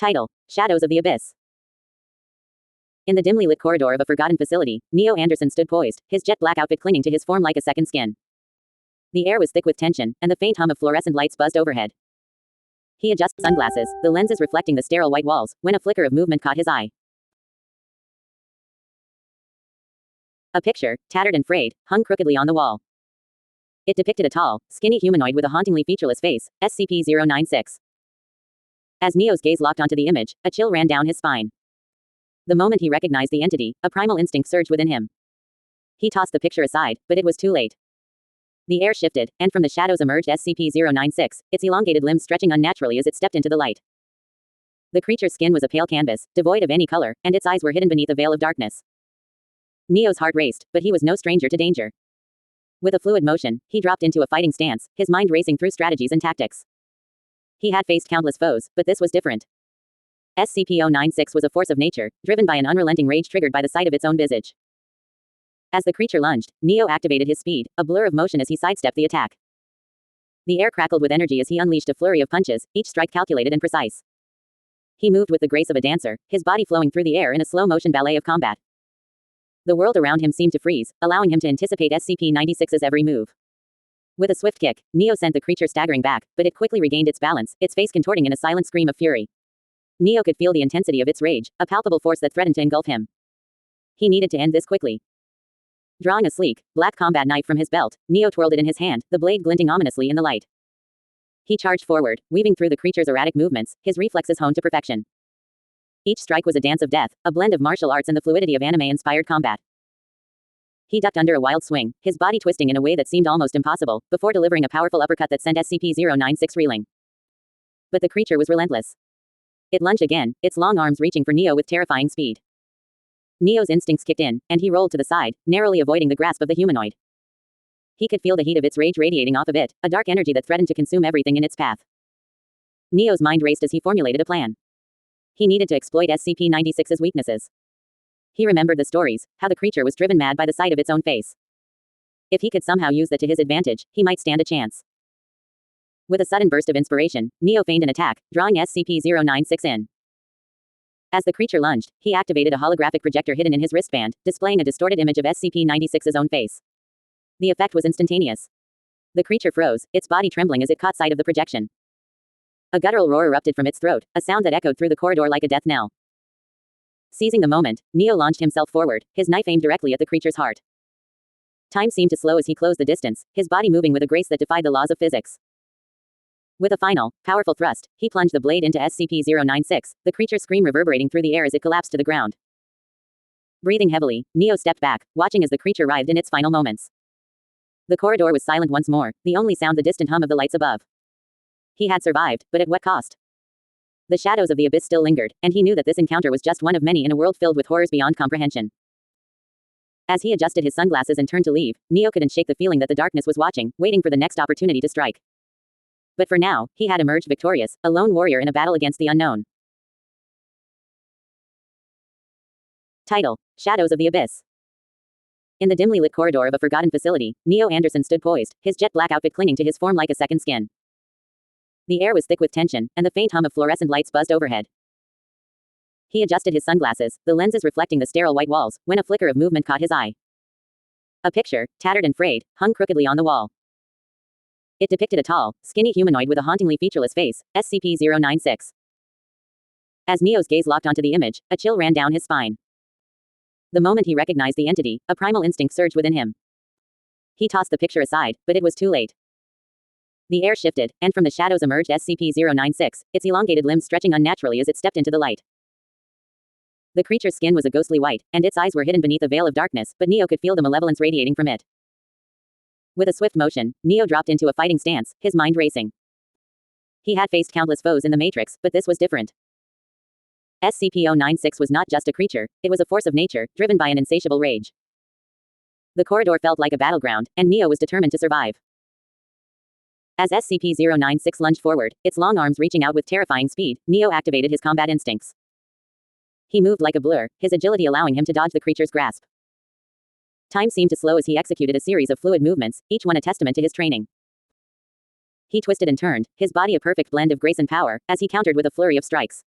Title: Shadows of the Abyss. In the dimly lit corridor of a forgotten facility, Neo Anderson stood poised, his jet black outfit clinging to his form like a second skin. The air was thick with tension, and the faint hum of fluorescent lights buzzed overhead. He adjusted sunglasses, the lenses reflecting the sterile white walls, when a flicker of movement caught his eye. A picture, tattered and frayed, hung crookedly on the wall. It depicted a tall, skinny humanoid with a hauntingly featureless face, SCP-096. As Neo's gaze locked onto the image, a chill ran down his spine. The moment he recognized the entity, a primal instinct surged within him. He tossed the picture aside, but it was too late. The air shifted, and from the shadows emerged SCP-096, its elongated limbs stretching unnaturally as it stepped into the light. The creature's skin was a pale canvas, devoid of any color, and its eyes were hidden beneath a veil of darkness. Neo's heart raced, but he was no stranger to danger. With a fluid motion, he dropped into a fighting stance, his mind racing through strategies and tactics. He had faced countless foes, but this was different. SCP-096 was a force of nature, driven by an unrelenting rage triggered by the sight of its own visage. As the creature lunged, Neo activated his speed, a blur of motion as he sidestepped the attack. The air crackled with energy as he unleashed a flurry of punches, each strike calculated and precise. He moved with the grace of a dancer, his body flowing through the air in a slow-motion ballet of combat. The world around him seemed to freeze, allowing him to anticipate SCP-96's every move. With a swift kick, Neo sent the creature staggering back, but it quickly regained its balance, its face contorting in a silent scream of fury. Neo could feel the intensity of its rage, a palpable force that threatened to engulf him. He needed to end this quickly. Drawing a sleek, black combat knife from his belt, Neo twirled it in his hand, the blade glinting ominously in the light. He charged forward, weaving through the creature's erratic movements, his reflexes honed to perfection. Each strike was a dance of death, a blend of martial arts and the fluidity of anime-inspired combat. He ducked under a wild swing, his body twisting in a way that seemed almost impossible, before delivering a powerful uppercut that sent SCP-096 reeling. But the creature was relentless. It lunged again, its long arms reaching for Neo with terrifying speed. Neo's instincts kicked in, and he rolled to the side, narrowly avoiding the grasp of the humanoid. He could feel the heat of its rage radiating off of it, a dark energy that threatened to consume everything in its path. Neo's mind raced as he formulated a plan. He needed to exploit SCP-96's weaknesses. He remembered the stories, how the creature was driven mad by the sight of its own face. If he could somehow use that to his advantage, he might stand a chance. With a sudden burst of inspiration, Neo feigned an attack, drawing SCP-096 in. As the creature lunged, he activated a holographic projector hidden in his wristband, displaying a distorted image of SCP-96's own face. The effect was instantaneous. The creature froze, its body trembling as it caught sight of the projection. A guttural roar erupted from its throat, a sound that echoed through the corridor like a death knell. Seizing the moment, Neo launched himself forward, his knife aimed directly at the creature's heart. Time seemed to slow as he closed the distance, his body moving with a grace that defied the laws of physics. With a final, powerful thrust, he plunged the blade into SCP-096, the creature's scream reverberating through the air as it collapsed to the ground. Breathing heavily, Neo stepped back, watching as the creature writhed in its final moments. The corridor was silent once more, the only sound the distant hum of the lights above. He had survived, but at what cost? The shadows of the abyss still lingered, and he knew that this encounter was just one of many in a world filled with horrors beyond comprehension. As he adjusted his sunglasses and turned to leave, Neo couldn't shake the feeling that the darkness was watching, waiting for the next opportunity to strike. But for now, he had emerged victorious, a lone warrior in a battle against the unknown. Title: Shadows of the Abyss. In the dimly lit corridor of a forgotten facility, Neo Anderson stood poised, his jet black outfit clinging to his form like a second skin. The air was thick with tension, and the faint hum of fluorescent lights buzzed overhead. He adjusted his sunglasses, the lenses reflecting the sterile white walls, when a flicker of movement caught his eye. A picture, tattered and frayed, hung crookedly on the wall. It depicted a tall, skinny humanoid with a hauntingly featureless face, SCP-096. As Neo's gaze locked onto the image, a chill ran down his spine. The moment he recognized the entity, a primal instinct surged within him. He tossed the picture aside, but it was too late. The air shifted, and from the shadows emerged SCP-096, its elongated limbs stretching unnaturally as it stepped into the light. The creature's skin was a ghostly white, and its eyes were hidden beneath a veil of darkness, but Neo could feel the malevolence radiating from it. With a swift motion, Neo dropped into a fighting stance, his mind racing. He had faced countless foes in the Matrix, but this was different. SCP-096 was not just a creature, it was a force of nature, driven by an insatiable rage. The corridor felt like a battleground, and Neo was determined to survive. As SCP-096 lunged forward, its long arms reaching out with terrifying speed, Neo activated his combat instincts. He moved like a blur, his agility allowing him to dodge the creature's grasp. Time seemed to slow as he executed a series of fluid movements, each one a testament to his training. He twisted and turned, his body a perfect blend of grace and power, as he countered with a flurry of strikes.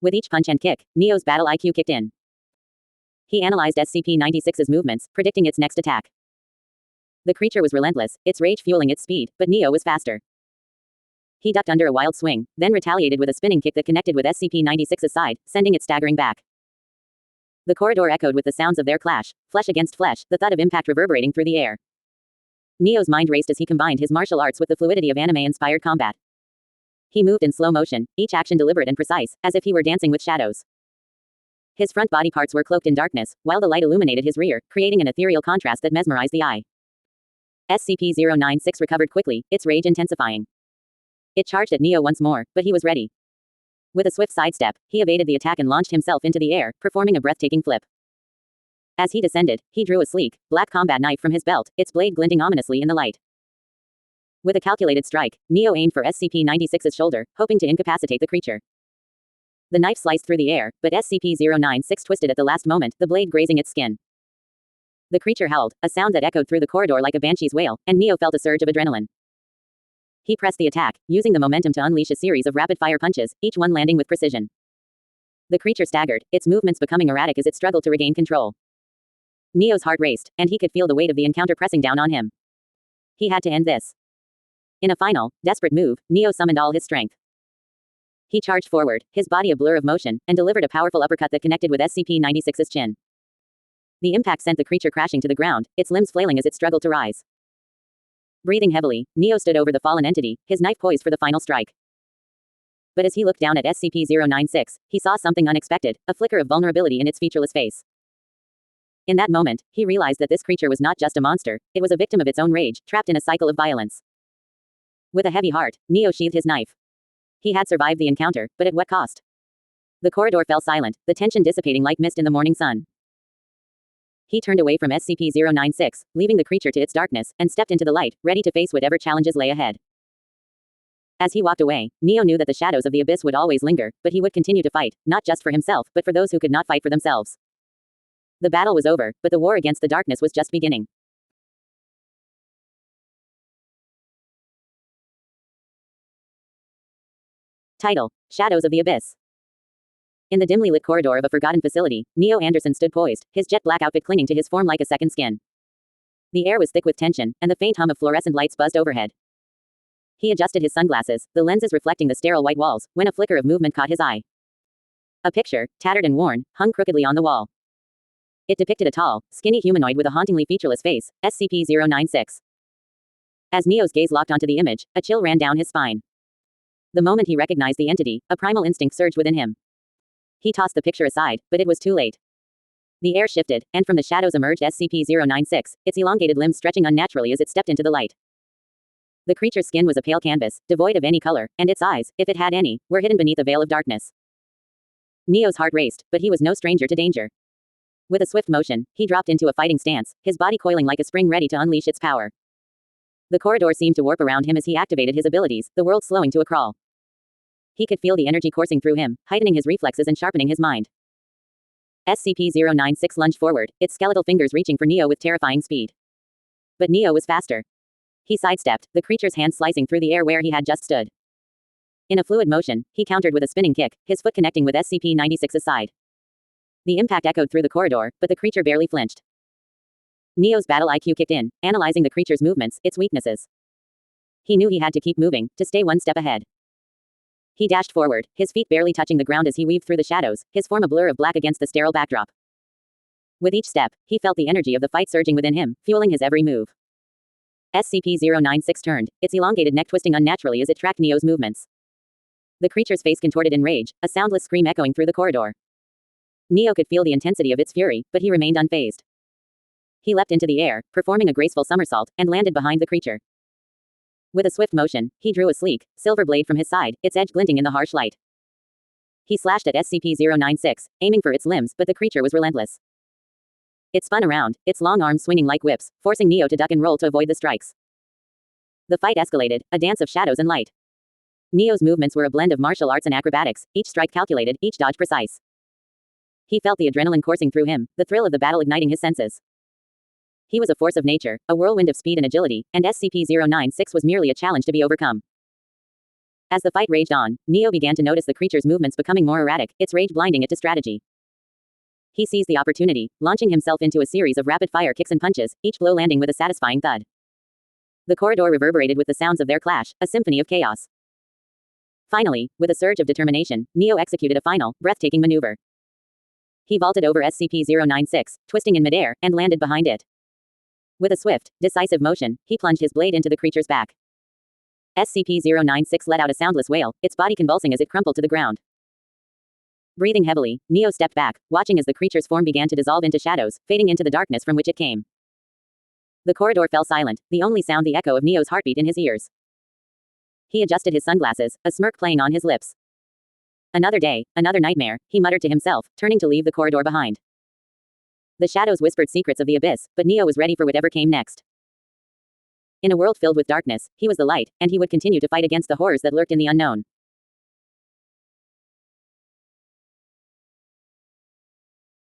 With each punch and kick, Neo's battle IQ kicked in. He analyzed SCP-96's movements, predicting its next attack. The creature was relentless, its rage fueling its speed, but Neo was faster. He ducked under a wild swing, then retaliated with a spinning kick that connected with SCP-96's side, sending it staggering back. The corridor echoed with the sounds of their clash, flesh against flesh, the thud of impact reverberating through the air. Neo's mind raced as he combined his martial arts with the fluidity of anime-inspired combat. He moved in slow motion, each action deliberate and precise, as if he were dancing with shadows. His front body parts were cloaked in darkness, while the light illuminated his rear, creating an ethereal contrast that mesmerized the eye. SCP-096 recovered quickly, its rage intensifying. It charged at Neo once more, but he was ready. With a swift sidestep, he evaded the attack and launched himself into the air, performing a breathtaking flip. As he descended, he drew a sleek, black combat knife from his belt, its blade glinting ominously in the light. With a calculated strike, Neo aimed for SCP-96's shoulder, hoping to incapacitate the creature. The knife sliced through the air, but SCP-096 twisted at the last moment, the blade grazing its skin. The creature howled, a sound that echoed through the corridor like a banshee's wail, and Neo felt a surge of adrenaline. He pressed the attack, using the momentum to unleash a series of rapid-fire punches, each one landing with precision. The creature staggered, its movements becoming erratic as it struggled to regain control. Neo's heart raced, and he could feel the weight of the encounter pressing down on him. He had to end this. In a final, desperate move, Neo summoned all his strength. He charged forward, his body a blur of motion, and delivered a powerful uppercut that connected with SCP-96's chin. The impact sent the creature crashing to the ground, its limbs flailing as it struggled to rise. Breathing heavily, Neo stood over the fallen entity, his knife poised for the final strike. But as he looked down at SCP-096, he saw something unexpected, a flicker of vulnerability in its featureless face. In that moment, he realized that this creature was not just a monster, it was a victim of its own rage, trapped in a cycle of violence. With a heavy heart, Neo sheathed his knife. He had survived the encounter, but at what cost? The corridor fell silent, the tension dissipating like mist in the morning sun. He turned away from SCP-096, leaving the creature to its darkness, and stepped into the light, ready to face whatever challenges lay ahead. As he walked away, Neo knew that the shadows of the abyss would always linger, but he would continue to fight, not just for himself, but for those who could not fight for themselves. The battle was over, but the war against the darkness was just beginning. Title: Shadows of the Abyss. In the dimly lit corridor of a forgotten facility, Neo Anderson stood poised, his jet black outfit clinging to his form like a second skin. The air was thick with tension, and the faint hum of fluorescent lights buzzed overhead. He adjusted his sunglasses, the lenses reflecting the sterile white walls, when a flicker of movement caught his eye. A picture, tattered and worn, hung crookedly on the wall. It depicted a tall, skinny humanoid with a hauntingly featureless face, SCP-096. As Neo's gaze locked onto the image, a chill ran down his spine. The moment he recognized the entity, a primal instinct surged within him. He tossed the picture aside, but it was too late. The air shifted, and from the shadows emerged SCP-096, its elongated limbs stretching unnaturally as it stepped into the light. The creature's skin was a pale canvas, devoid of any color, and its eyes, if it had any, were hidden beneath a veil of darkness. Neo's heart raced, but he was no stranger to danger. With a swift motion, he dropped into a fighting stance, his body coiling like a spring ready to unleash its power. The corridor seemed to warp around him as he activated his abilities, the world slowing to a crawl. He could feel the energy coursing through him, heightening his reflexes and sharpening his mind. SCP-096 lunged forward, its skeletal fingers reaching for Neo with terrifying speed. But Neo was faster. He sidestepped, the creature's hand slicing through the air where he had just stood. In a fluid motion, he countered with a spinning kick, his foot connecting with SCP-96's side. The impact echoed through the corridor, but the creature barely flinched. Neo's battle IQ kicked in, analyzing the creature's movements, its weaknesses. He knew he had to keep moving, to stay one step ahead. He dashed forward, his feet barely touching the ground as he weaved through the shadows, his form a blur of black against the sterile backdrop. With each step, he felt the energy of the fight surging within him, fueling his every move. SCP-096 turned, its elongated neck twisting unnaturally as it tracked Neo's movements. The creature's face contorted in rage, a soundless scream echoing through the corridor. Neo could feel the intensity of its fury, but he remained unfazed. He leapt into the air, performing a graceful somersault, and landed behind the creature. With a swift motion, he drew a sleek, silver blade from his side, its edge glinting in the harsh light. He slashed at SCP-096, aiming for its limbs, but the creature was relentless. It spun around, its long arms swinging like whips, forcing Neo to duck and roll to avoid the strikes. The fight escalated, a dance of shadows and light. Neo's movements were a blend of martial arts and acrobatics, each strike calculated, each dodge precise. He felt the adrenaline coursing through him, the thrill of the battle igniting his senses. He was a force of nature, a whirlwind of speed and agility, and SCP-096 was merely a challenge to be overcome. As the fight raged on, Neo began to notice the creature's movements becoming more erratic, its rage blinding it to strategy. He seized the opportunity, launching himself into a series of rapid-fire kicks and punches, each blow landing with a satisfying thud. The corridor reverberated with the sounds of their clash, a symphony of chaos. Finally, with a surge of determination, Neo executed a final, breathtaking maneuver. He vaulted over SCP-096, twisting in midair, and landed behind it. With a swift, decisive motion, he plunged his blade into the creature's back. SCP-096 let out a soundless wail, its body convulsing as it crumpled to the ground. Breathing heavily, Neo stepped back, watching as the creature's form began to dissolve into shadows, fading into the darkness from which it came. The corridor fell silent, the only sound the echo of Neo's heartbeat in his ears. He adjusted his sunglasses, a smirk playing on his lips. Another day, another nightmare, he muttered to himself, turning to leave the corridor behind. The shadows whispered secrets of the abyss, but Neo was ready for whatever came next. In a world filled with darkness, he was the light, and he would continue to fight against the horrors that lurked in the unknown.